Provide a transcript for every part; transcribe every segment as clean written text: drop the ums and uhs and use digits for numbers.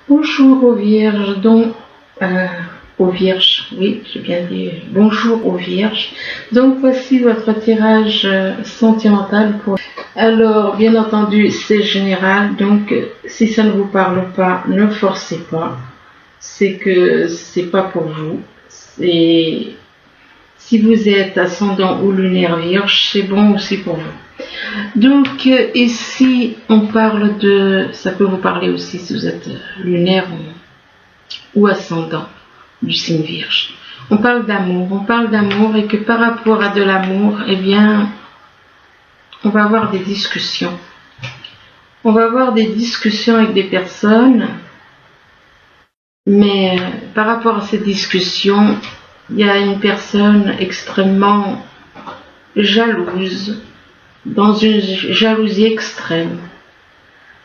Bonjour aux vierges, aux vierges, oui, j'ai bien dit bonjour aux vierges. Donc voici votre tirage sentimental pour. Alors, bien entendu, c'est général, donc si ça ne vous parle pas, ne forcez pas. C'est que c'est pas pour vous. C'est si vous êtes ascendant ou lunaire vierge, c'est bon aussi pour vous. Donc ici, on parle de, ça peut vous parler aussi si vous êtes lunaire ou ascendant du signe vierge. On parle d'amour et que par rapport à de l'amour, eh bien, on va avoir des discussions. On va avoir des discussions avec des personnes, mais par rapport à ces discussions, il y a une personne extrêmement jalouse, dans une jalousie extrême.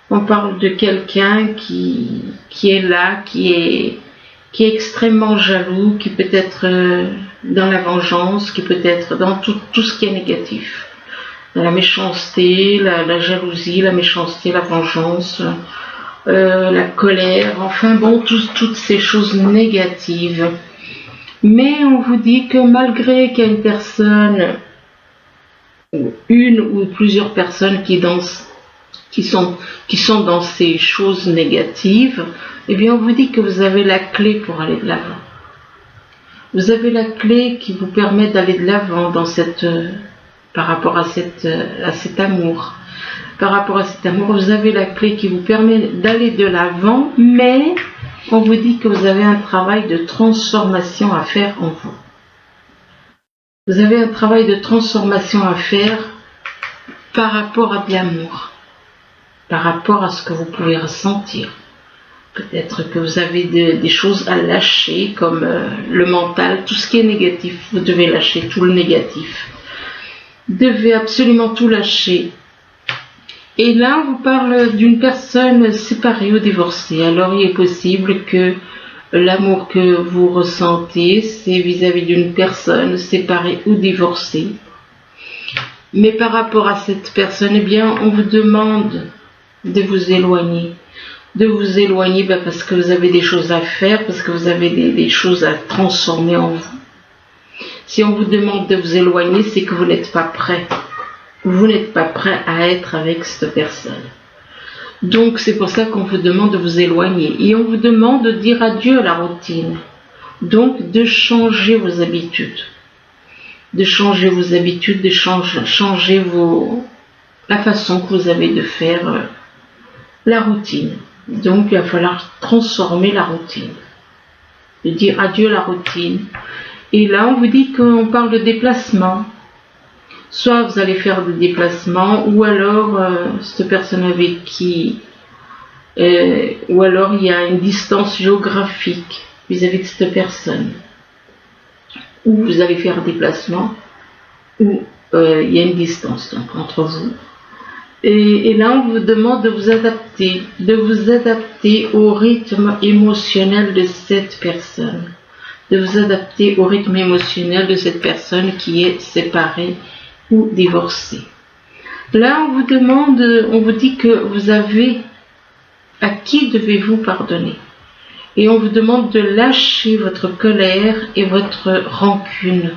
On parle de quelqu'un qui est là, qui est extrêmement jaloux, qui peut être dans la vengeance, qui peut être dans tout ce qui est négatif. La méchanceté, la jalousie, la méchanceté, la vengeance, la colère, enfin bon, toutes ces choses négatives. Mais on vous dit que malgré qu'il y a une personne, une ou plusieurs personnes qui sont dans ces choses négatives, eh bien on vous dit que vous avez la clé pour aller de l'avant. Vous avez la clé qui vous permet d'aller de l'avant dans par rapport à cet amour. Par rapport à cet amour, vous avez la clé qui vous permet d'aller de l'avant, mais on vous dit que vous avez un travail de transformation à faire en vous. Vous avez un travail de transformation à faire par rapport à de l'amour, par rapport à ce que vous pouvez ressentir. Peut-être que vous avez des choses à lâcher, comme le mental, tout ce qui est négatif. Vous devez lâcher tout le négatif. Vous devez absolument tout lâcher. Et là, on vous parle d'une personne séparée ou divorcée. Alors, il est possible que l'amour que vous ressentez, c'est vis-à-vis d'une personne séparée ou divorcée. Mais par rapport à cette personne, eh bien, on vous demande de vous éloigner. De vous éloigner parce que vous avez des choses à faire, parce que vous avez des choses à transformer en vous. Si on vous demande de vous éloigner, c'est que vous n'êtes pas prêt. Vous n'êtes pas prêt à être avec cette personne. Donc c'est pour ça qu'on vous demande de vous éloigner. Et on vous demande de dire adieu à la routine. Donc de changer vos habitudes. De changer vos habitudes, de changer la façon que vous avez de faire la routine. Donc il va falloir transformer la routine. De dire adieu à la routine. Et là on vous dit qu'on parle de déplacement. Soit vous allez faire des déplacements, ou alors cette personne avec qui, ou alors il y a une distance géographique vis-à-vis de cette personne. Ou vous allez faire un déplacement, ou il y a une distance donc, entre vous. Et là on vous demande de vous adapter au rythme émotionnel de cette personne. De vous adapter au rythme émotionnel de cette personne qui est séparée ou divorcé. Là, on vous dit que à qui devez-vous pardonner? Et on vous demande de lâcher votre colère et votre rancune.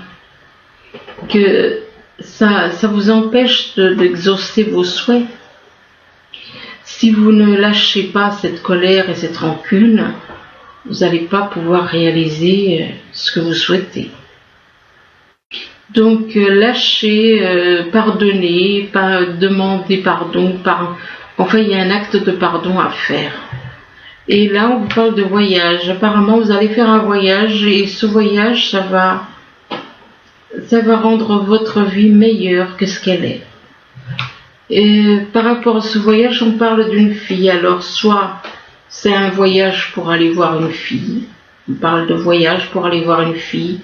Que ça vous empêche d'exaucer vos souhaits. Si vous ne lâchez pas cette colère et cette rancune, vous n'allez pas pouvoir réaliser ce que vous souhaitez. Donc lâcher, pardonner, demander pardon, enfin il y a un acte de pardon à faire. Et là on vous parle de voyage. Apparemment vous allez faire un voyage et ce voyage ça va rendre votre vie meilleure que ce qu'elle est. Et par rapport à ce voyage on parle d'une fille. Alors soit c'est un voyage pour aller voir une fille. On parle de voyage pour aller voir une fille.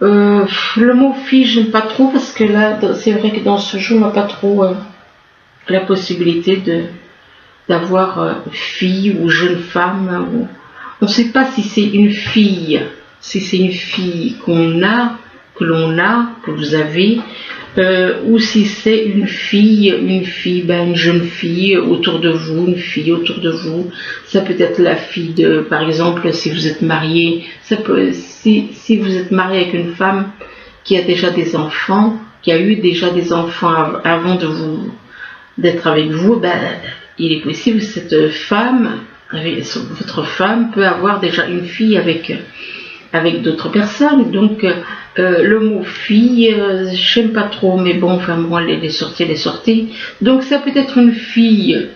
Le mot fille, j'aime pas trop parce que là, c'est vrai que dans ce jeu, on n'a pas trop la possibilité d'avoir fille ou jeune femme. On ne sait pas si c'est une fille qu'on a que l'on a, que vous avez, ou si c'est une fille, ben une jeune fille autour de vous, une fille autour de vous. Ça peut être la fille de, par exemple, si vous êtes marié, si vous êtes marié avec une femme qui a déjà des enfants, qui a eu déjà des enfants avant d'être avec vous, ben, il est possible que cette femme, votre femme peut avoir déjà une fille avec d'autres personnes. Donc le mot fille, j'aime pas trop, mais bon, enfin moi, elle est sortie. Donc ça peut être une fille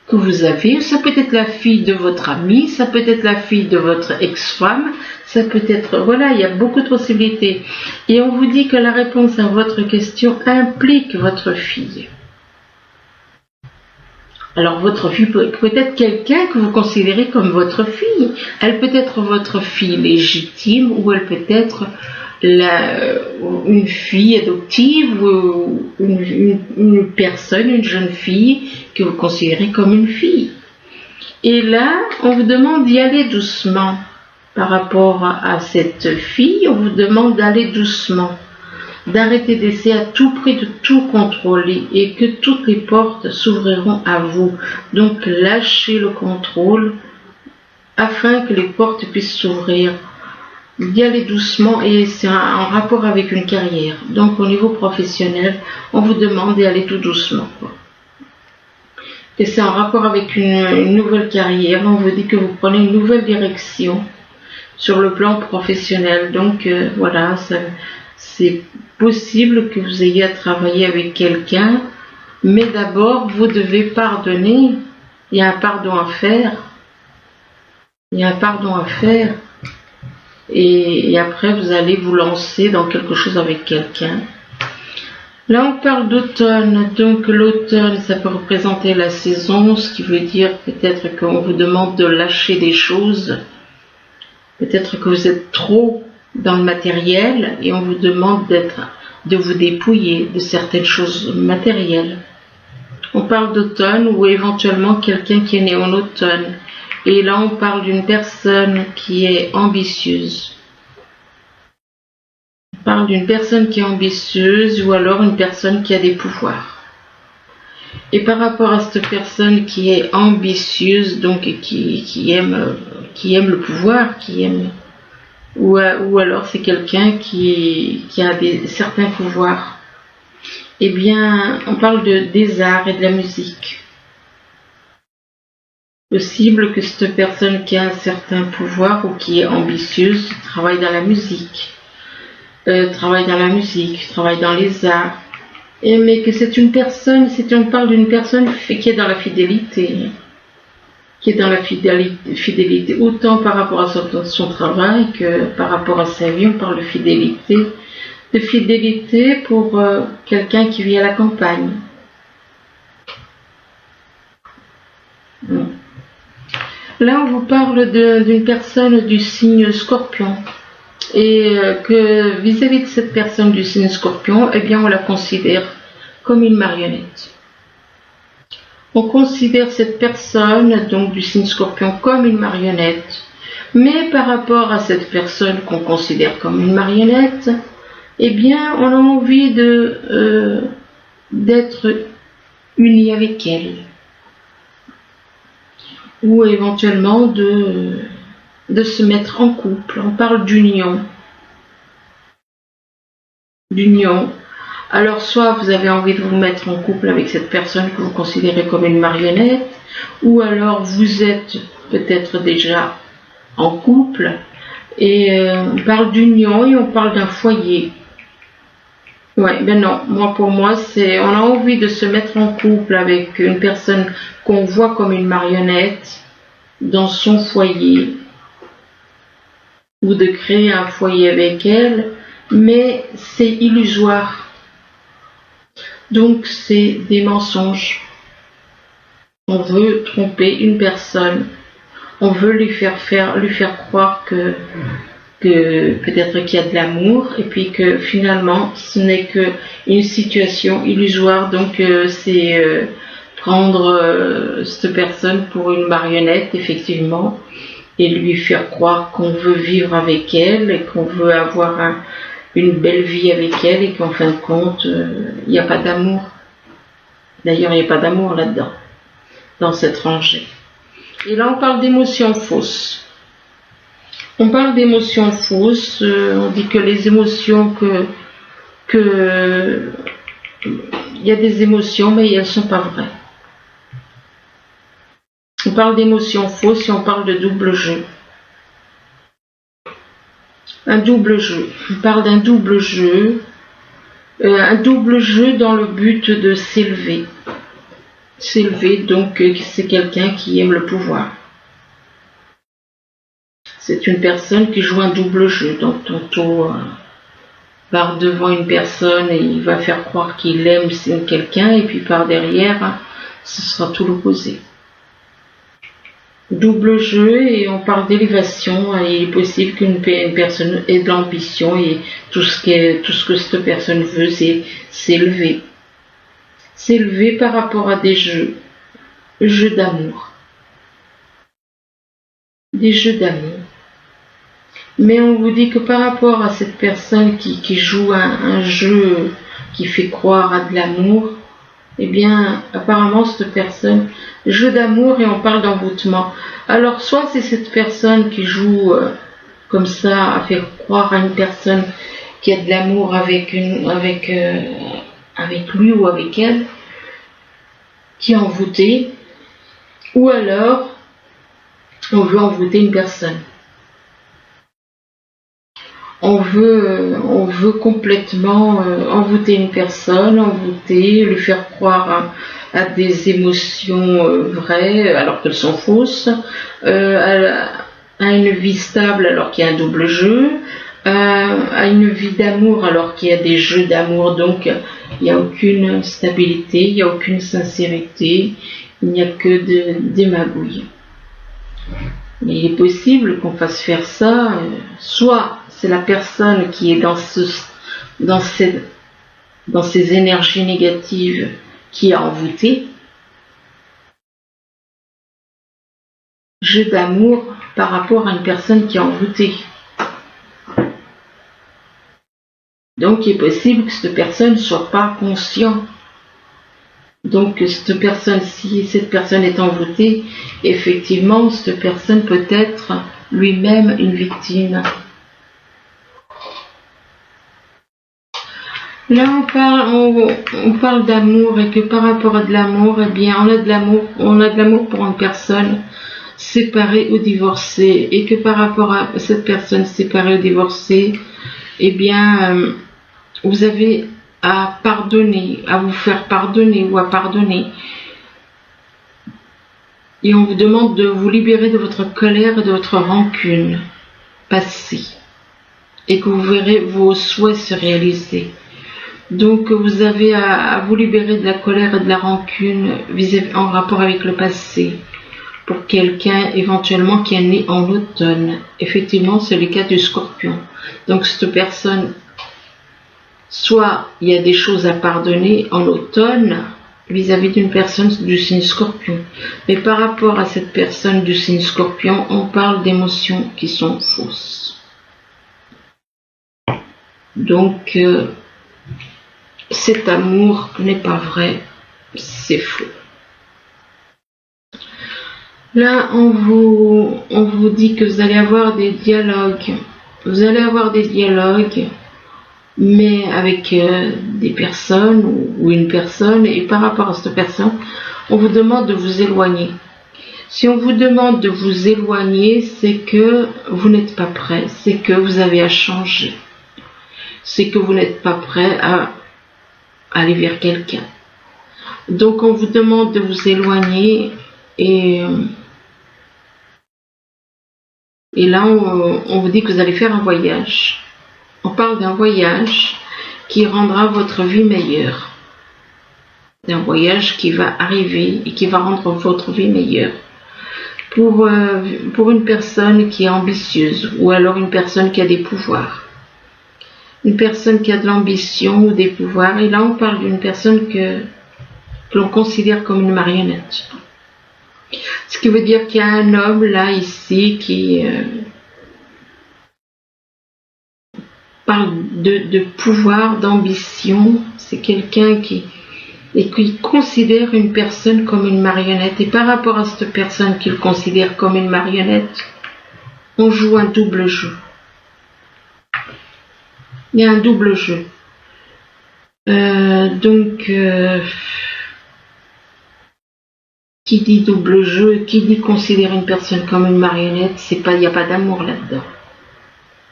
que vous avez, ça peut être la fille de votre ami, ça peut être la fille de votre ex-femme, ça peut être, voilà, il y a beaucoup de possibilités. Et on vous dit que la réponse à votre question implique votre fille. Alors votre fille peut être quelqu'un que vous considérez comme votre fille. Elle peut être votre fille légitime ou elle peut être une fille adoptive ou une personne, une jeune fille que vous considérez comme une fille. Et là, on vous demande d'y aller doucement. Par rapport à cette fille, on vous demande d'aller doucement, d'arrêter d'essayer à tout prix de tout contrôler et que toutes les portes s'ouvriront à vous. Donc lâchez le contrôle afin que les portes puissent s'ouvrir. D'y aller doucement et c'est en rapport avec une carrière. Donc au niveau professionnel, on vous demande d'y aller tout doucement. Et c'est en rapport avec une nouvelle carrière. On vous dit que vous prenez une nouvelle direction sur le plan professionnel. Donc voilà, c'est possible que vous ayez à travailler avec quelqu'un, mais d'abord vous devez pardonner. Il y a un pardon à faire. Et après vous allez vous lancer dans quelque chose avec quelqu'un. Là on parle d'automne. Donc l'automne, ça peut représenter la saison, ce qui veut dire peut-être qu'on vous demande de lâcher des choses. Peut-être que vous êtes trop dans le matériel et on vous demande de vous dépouiller de certaines choses matérielles. On parle d'automne ou éventuellement quelqu'un qui est né en automne. Et là, on parle d'une personne qui est ambitieuse. On parle d'une personne qui est ambitieuse ou alors une personne qui a des pouvoirs. Et par rapport à cette personne qui est ambitieuse, donc qui aime le pouvoir, ou alors c'est quelqu'un qui a certains pouvoirs. Eh bien, on parle des arts et de la musique. Possible que cette personne qui a un certain pouvoir ou qui est ambitieuse travaille dans la musique, travaille dans les arts. Mais que c'est une personne, si on parle d'une personne qui est dans la fidélité, autant par rapport à son travail que par rapport à sa vie. On parle de fidélité pour quelqu'un qui vit à la campagne. Là, on vous parle d'une personne du signe Scorpion. Et que vis-à-vis de cette personne du signe Scorpion, eh bien, on la considère comme une marionnette. On considère cette personne, donc du signe Scorpion, comme une marionnette. Mais par rapport à cette personne qu'on considère comme une marionnette, eh bien, on a envie d'être uni avec elle. Ou éventuellement de se mettre en couple. On parle d'union. Alors soit vous avez envie de vous mettre en couple avec cette personne que vous considérez comme une marionnette, ou alors vous êtes peut-être déjà en couple, et on parle d'union et on parle d'un foyer. Ouais, ben non, pour moi, on a envie de se mettre en couple avec une personne qu'on voit comme une marionnette dans son foyer, ou de créer un foyer avec elle, mais c'est illusoire. Donc c'est des mensonges. On veut tromper une personne, on veut lui faire croire que peut-être qu'il y a de l'amour, et puis que finalement ce n'est qu'une situation illusoire. Donc c'est prendre cette personne pour une marionnette, effectivement, et lui faire croire qu'on veut vivre avec elle et qu'on veut avoir une belle vie avec elle et qu'en fin de compte, il n'y a pas d'amour. D'ailleurs, il n'y a pas d'amour là-dedans, dans cette rangée. Et là, on parle d'émotions fausses. On parle d'émotions fausses, on dit que les émotions il y a des émotions, mais elles ne sont pas vraies. On parle d'émotions fausses et on parle de double jeu. Un double jeu. On parle d'un double jeu. Un double jeu dans le but de s'élever. S'élever, donc c'est quelqu'un qui aime le pouvoir. C'est une personne qui joue un double jeu. Donc tantôt par devant une personne et il va faire croire qu'il aime quelqu'un et puis par derrière, ce sera tout l'opposé. Double jeu et on parle d'élévation. Il est possible qu'une personne ait de l'ambition et tout ce que cette personne veut, c'est s'élever. S'élever par rapport à des jeux d'amour. Des jeux d'amour. Mais on vous dit que par rapport à cette personne qui joue un jeu qui fait croire à de l'amour, eh bien, apparemment, cette personne, jeu d'amour et on parle d'envoûtement. Alors, soit c'est cette personne qui joue comme ça, à faire croire à une personne qui a de l'amour avec lui ou avec elle, qui est envoûtée, ou alors, on veut envoûter une personne. On veut complètement envoûter une personne, lui faire croire à des émotions vraies alors qu'elles sont fausses, à une vie stable alors qu'il y a un double jeu, à une vie d'amour alors qu'il y a des jeux d'amour, donc il n'y a aucune stabilité, il n'y a aucune sincérité, il n'y a que des magouilles. Mais il est possible qu'on fasse faire ça, soit c'est la personne qui est dans ces énergies négatives qui est envoûtée. Jeu d'amour par rapport à une personne qui est envoûtée. Donc il est possible que cette personne ne soit pas consciente. Donc si cette personne est envoûtée, effectivement, cette personne peut être lui-même une victime. Là, on parle d'amour et que par rapport à de l'amour, eh bien, on a de l'amour pour une personne séparée ou divorcée et que par rapport à cette personne séparée ou divorcée, eh bien, vous avez à pardonner, à vous faire pardonner ou à pardonner. Et on vous demande de vous libérer de votre colère et de votre rancune passée et que vous verrez vos souhaits se réaliser. Donc vous avez à vous libérer de la colère et de la rancune en rapport avec le passé pour quelqu'un éventuellement qui est né en automne. Effectivement, c'est le cas du Scorpion. Donc cette personne, soit il y a des choses à pardonner en automne vis-à-vis d'une personne du signe Scorpion. Mais par rapport à cette personne du signe Scorpion, on parle d'émotions qui sont fausses. Donc cet amour n'est pas vrai, c'est faux. Là, on vous dit que vous allez avoir des dialogues. Vous allez avoir des dialogues, mais avec des personnes ou une personne, et par rapport à cette personne, on vous demande de vous éloigner. Si on vous demande de vous éloigner, c'est que vous n'êtes pas prêt, c'est que vous avez à changer. C'est que vous n'êtes pas prêt à aller vers quelqu'un. Donc on vous demande de vous éloigner et là on vous dit que vous allez faire un voyage. On parle d'un voyage qui rendra votre vie meilleure. D'un voyage qui va arriver et qui va rendre votre vie meilleure. Pour une personne qui est ambitieuse ou alors une personne qui a des pouvoirs. Une personne qui a de l'ambition ou des pouvoirs. Et là, on parle d'une personne que l'on considère comme une marionnette. Ce qui veut dire qu'il y a un homme là, ici, qui parle de pouvoir, d'ambition. C'est quelqu'un qui considère une personne comme une marionnette. Et par rapport à cette personne qu'il considère comme une marionnette, on joue un double jeu. Il y a un double jeu. Qui dit double jeu, qui dit considérer une personne comme une marionnette, il n'y a pas d'amour là-dedans.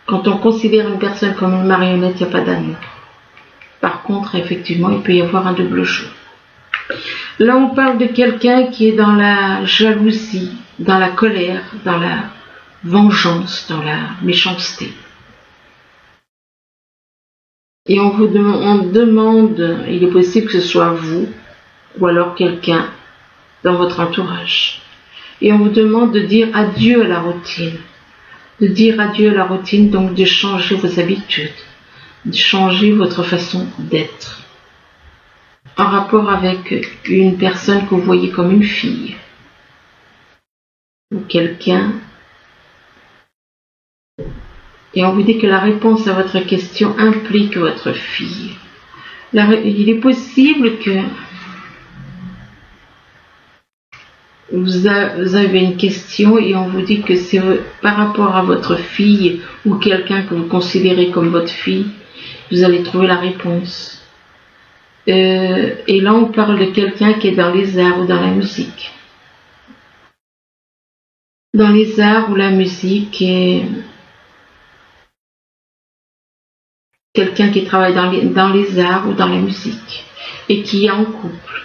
Quand on considère une personne comme une marionnette, il n'y a pas d'amour. Par contre, effectivement, il peut y avoir un double jeu. Là, on parle de quelqu'un qui est dans la jalousie, dans la colère, dans la vengeance, dans la méchanceté. Et on demande, il est possible que ce soit vous, ou alors quelqu'un dans votre entourage. Et on vous demande de dire adieu à la routine. De dire adieu à la routine, donc de changer vos habitudes, de changer votre façon d'être. En rapport avec une personne que vous voyez comme une fille, ou quelqu'un. Et on vous dit que la réponse à votre question implique votre fille. Il est possible que vous avez une question et on vous dit que c'est par rapport à votre fille ou quelqu'un que vous considérez comme votre fille, vous allez trouver la réponse. Et là, on parle de quelqu'un qui est dans les arts ou dans la musique. Dans les arts ou la musique, et quelqu'un qui travaille dans les arts ou dans la musique et qui est en couple.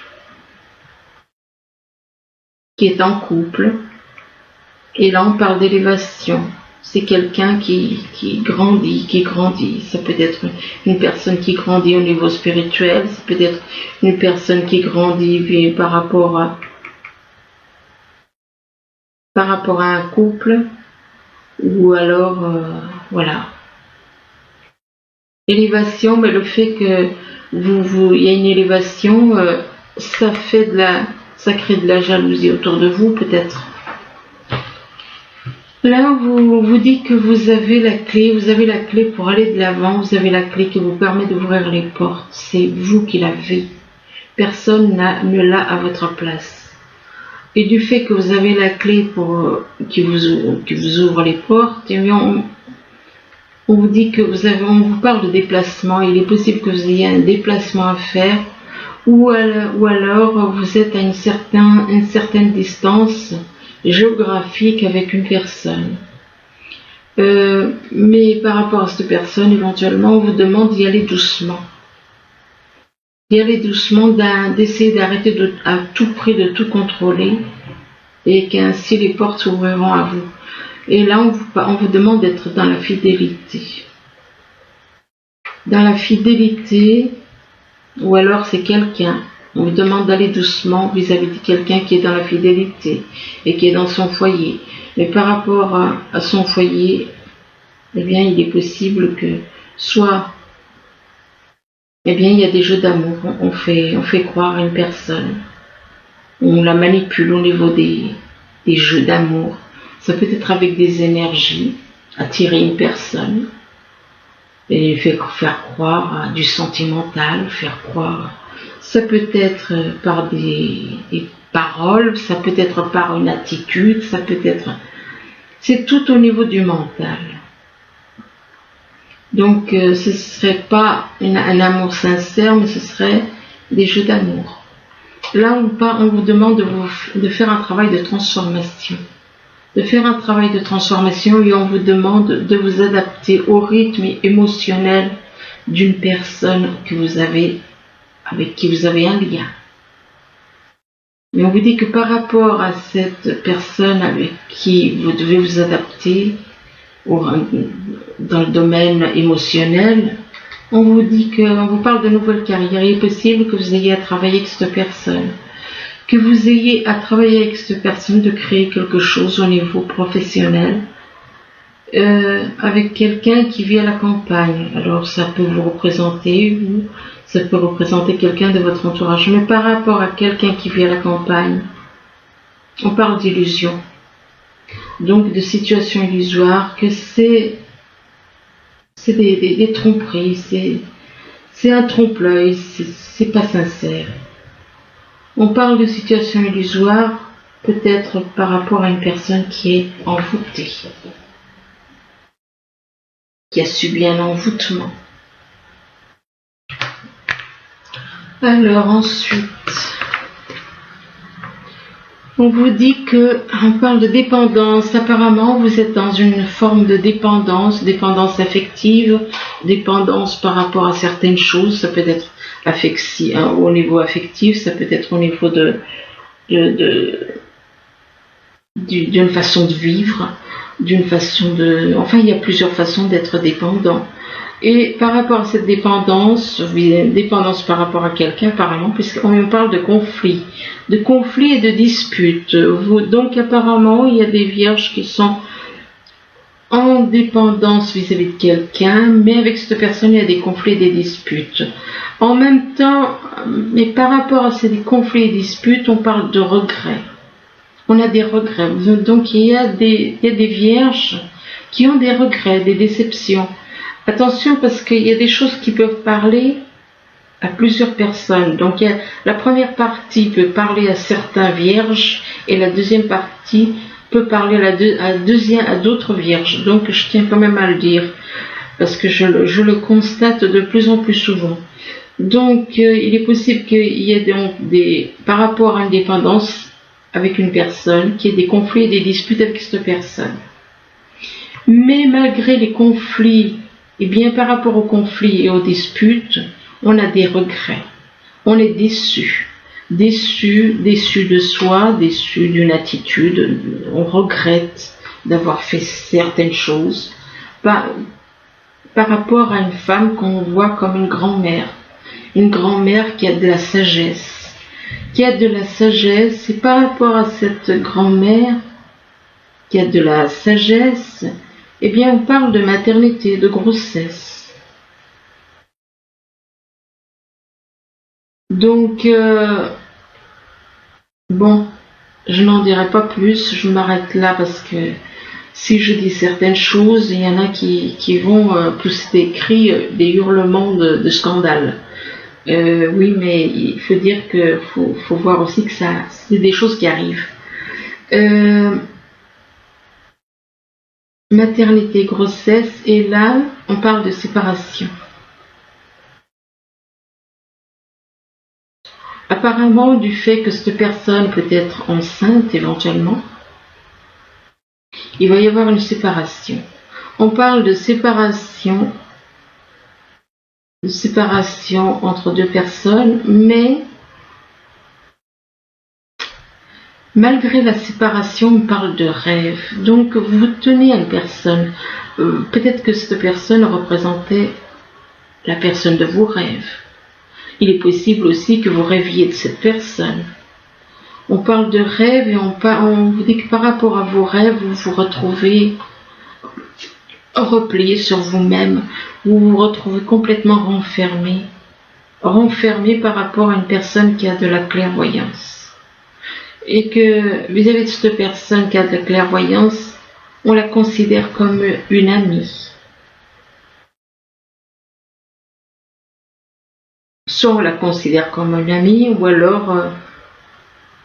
Et là on parle d'élévation. C'est quelqu'un qui grandit. Ça peut être une personne qui grandit au niveau spirituel, ça peut être une personne qui grandit par rapport à un couple, ou alors voilà. Élévation, mais le fait que il y a une élévation, ça crée de la jalousie autour de vous, peut-être. Là, vous dites que vous avez la clé pour aller de l'avant, vous avez la clé qui vous permet d'ouvrir les portes. C'est vous qui l'avez. Personne ne l'a à votre place. Et du fait que vous avez la clé qui vous ouvre les portes, eh bien, on vous dit que on vous parle de déplacement. Il est possible que vous ayez un déplacement à faire, ou alors vous êtes à une certaine distance géographique avec une personne. Mais par rapport à cette personne, éventuellement, on vous demande d'y aller doucement. D'essayer d'arrêter à tout prix de tout contrôler, et qu'ainsi les portes s'ouvriront à vous. Et là, on vous demande d'être dans la fidélité. Dans la fidélité, ou alors c'est quelqu'un. On vous demande d'aller doucement vis-à-vis de quelqu'un qui est dans la fidélité et qui est dans son foyer. Mais par rapport à son foyer, eh bien, il est possible que il y a des jeux d'amour. On fait croire à une personne. On la manipule au niveau des jeux d'amour. Ça peut être avec des énergies, attirer une personne et faire croire à du sentimental, faire croire. Ça peut être par des paroles, ça peut être par une attitude, c'est tout au niveau du mental. Donc ce ne serait pas un amour sincère, mais ce serait des jeux d'amour. Là, on vous demande de faire un travail de transformation. Et on vous demande de vous adapter au rythme émotionnel d'une personne avec qui vous avez un lien. Mais on vous dit que par rapport à cette personne avec qui vous devez vous adapter dans le domaine émotionnel, on vous parle de nouvelles carrières. Il est possible que vous ayez à travailler avec cette personne. De créer quelque chose au niveau professionnel avec quelqu'un qui vit à la campagne. Alors ça peut vous représenter, ou ça peut représenter quelqu'un de votre entourage. Mais par rapport à quelqu'un qui vit à la campagne, on parle d'illusion. Donc de situation illusoire, que c'est c'est des tromperies, c'est un trompe-l'œil, c'est pas sincère. On parle de situation illusoire, peut-être par rapport à une personne qui est envoûtée, qui a subi un envoûtement. Alors ensuite, on vous dit on parle de dépendance. Apparemment, vous êtes dans une forme de dépendance affective, dépendance par rapport à certaines choses. Ça peut être au niveau affectif, ça peut être au niveau d'une façon de vivre, enfin, il y a plusieurs façons d'être dépendant. Et par rapport à cette dépendance par rapport à quelqu'un apparemment, puisqu'on parle de conflits et de disputes. Donc apparemment, il y a des vierges qui sont en dépendance vis-à-vis de quelqu'un, mais avec cette personne, il y a des conflits et des disputes. En même temps, mais par rapport à ces conflits et disputes, on parle de regrets. On a des regrets. Donc il y a des vierges qui ont des regrets, des déceptions. Attention, parce qu'il y a des choses qui peuvent parler à plusieurs personnes. Donc la première partie peut parler à certains vierges et la deuxième partie peut parler à d'autres vierges. Donc je tiens quand même à le dire parce que je le constate de plus en plus souvent. Donc il est possible qu'il y ait par rapport à une dépendance avec une personne, qu'il y ait des conflits et des disputes avec cette personne. Mais malgré les conflits, par rapport aux conflits et aux disputes, on a des regrets. On est déçu de soi, déçu d'une attitude. On regrette d'avoir fait certaines choses par rapport à une femme qu'on voit comme une grand-mère qui a de la sagesse. Et par rapport à cette grand-mère qui a de la sagesse, on parle de maternité, de grossesse. Donc, je n'en dirai pas plus, je m'arrête là parce que si je dis certaines choses, il y en a qui vont pousser des cris, des hurlements de scandale. Oui, mais il faut dire que faut voir aussi que c'est des choses qui arrivent. Maternité, grossesse, et là, on parle de séparation. Apparemment, du fait que cette personne peut être enceinte éventuellement, il va y avoir une séparation. On parle de séparation entre deux personnes, mais malgré la séparation, on parle de rêve. Donc, vous tenez à une personne. Peut-être que cette personne représentait la personne de vos rêves. Il est possible aussi que vous rêviez de cette personne. On parle de rêve et on vous dit que par rapport à vos rêves, vous vous retrouvez replié sur vous-même. Vous vous retrouvez complètement renfermé par rapport à une personne qui a de la clairvoyance. Et que vis-à-vis de cette personne qui a de la clairvoyance, on la considère comme une amie. Soit on la considère comme une amie, ou alors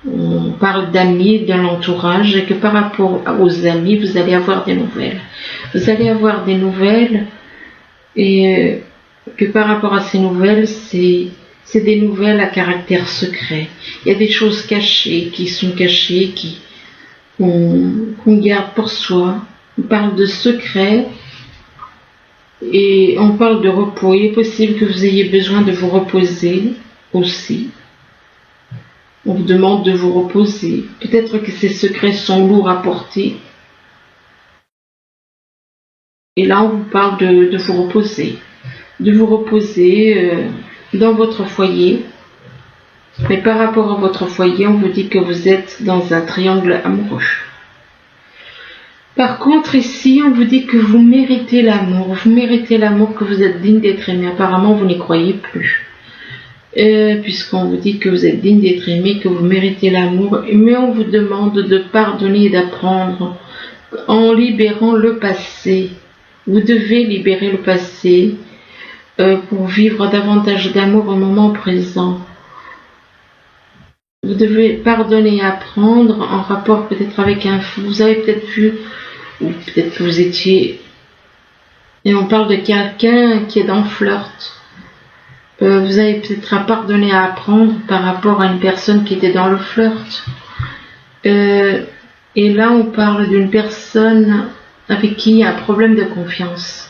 on parle d'amis, d'un entourage, et que par rapport aux amis, vous allez avoir des nouvelles. Vous allez avoir des nouvelles, et que par rapport à ces nouvelles, c'est des nouvelles à caractère secret. Il y a des choses cachées, qu'on garde pour soi. On parle de secret et on parle de repos. Il est possible que vous ayez besoin de vous reposer aussi. On vous demande de vous reposer. Peut-être que ces secrets sont lourds à porter. Et là, on vous parle de vous reposer. De vous reposer dans votre foyer. Mais par rapport à votre foyer, on vous dit que vous êtes dans un triangle amoureux. Par contre, ici, on vous dit que vous méritez l'amour. Vous méritez l'amour, que vous êtes digne d'être aimé. Apparemment, vous n'y croyez plus. Puisqu'on vous dit que vous êtes digne d'être aimé, que vous méritez l'amour. Mais on vous demande de pardonner et d'apprendre en libérant le passé. Vous devez libérer le passé pour vivre davantage d'amour au moment présent. Vous devez pardonner et apprendre en rapport peut-être avec un fou. Vous avez peut-être vu, ou peut-être que vous étiez, et on parle de quelqu'un qui est dans le flirt. Vous avez peut-être à pardonner, à apprendre par rapport à une personne qui était dans le flirt. Et là, on parle d'une personne avec qui il y a un problème de confiance.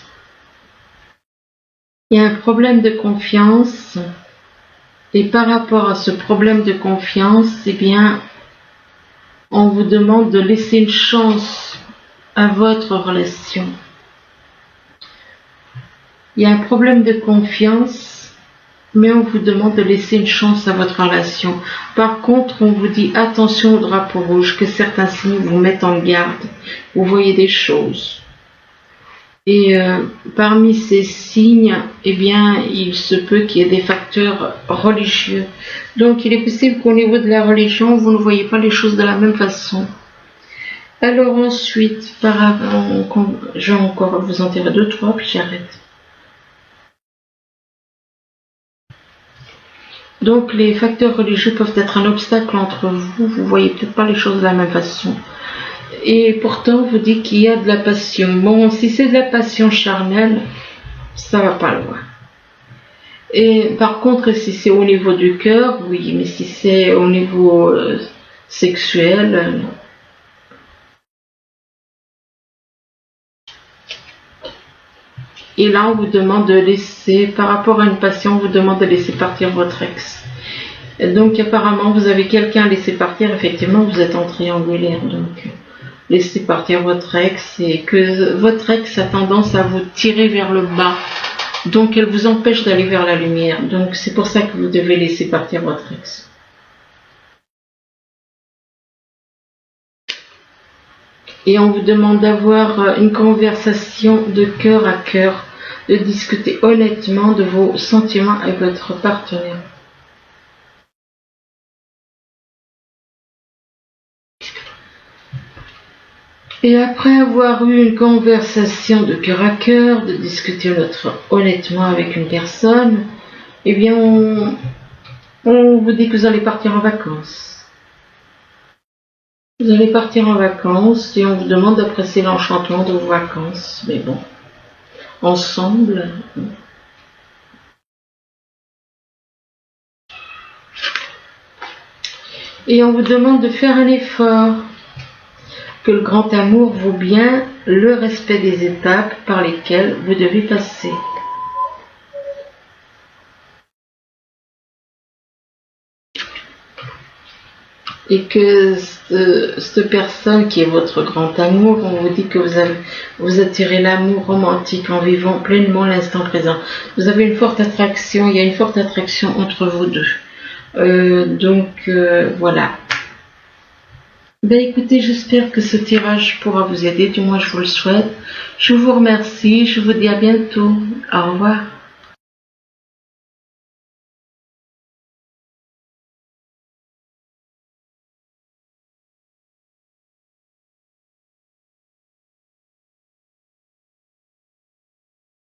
Il y a un problème de confiance, et par rapport à ce problème de confiance, eh bien, on vous demande de laisser une chance à votre relation. Il y a un problème de confiance, mais on vous demande de laisser une chance à votre relation. Par contre, on vous dit attention au drapeau rouge, que certains signes vous mettent en garde. Vous voyez des choses. Et parmi ces signes, eh bien, il se peut qu'il y ait des facteurs religieux. Donc, il est possible qu'au niveau de la religion, vous ne voyez pas les choses de la même façon. Alors ensuite, je vais encore vous en dire 2-3, puis j'arrête. Donc, les facteurs religieux peuvent être un obstacle entre vous. Vous voyez peut-être pas les choses de la même façon. Et pourtant, on vous dit qu'il y a de la passion. Bon, si c'est de la passion charnelle, ça va pas loin. Et par contre, si c'est au niveau du cœur, oui, mais si c'est au niveau sexuel, non. Et là, on vous demande de laisser, par rapport à une passion, on vous demande de laisser partir votre ex. Et donc, apparemment, vous avez quelqu'un à laisser partir. Effectivement, vous êtes en triangulaire, donc laissez partir votre ex, et que votre ex a tendance à vous tirer vers le bas. Donc, elle vous empêche d'aller vers la lumière. Donc, c'est pour ça que vous devez laisser partir votre ex. Et on vous demande d'avoir une conversation de cœur à cœur, de discuter honnêtement de vos sentiments avec votre partenaire. Et après avoir eu une conversation de cœur à cœur, de discuter honnêtement avec une personne, eh bien on vous dit que vous allez partir en vacances. Vous allez partir en vacances et on vous demande d'apprécier l'enchantement de vos vacances. Mais bon, ensemble. Et on vous demande de faire un effort. Que le grand amour vaut bien le respect des étapes par lesquelles vous devez passer. Et que cette personne qui est votre grand amour, on vous dit que vous attirez l'amour romantique en vivant pleinement l'instant présent. Vous avez une forte attraction, il y a une forte attraction entre vous deux. Voilà. Ben écoutez, j'espère que ce tirage pourra vous aider, du moins je vous le souhaite. Je vous remercie, je vous dis à bientôt. Au revoir.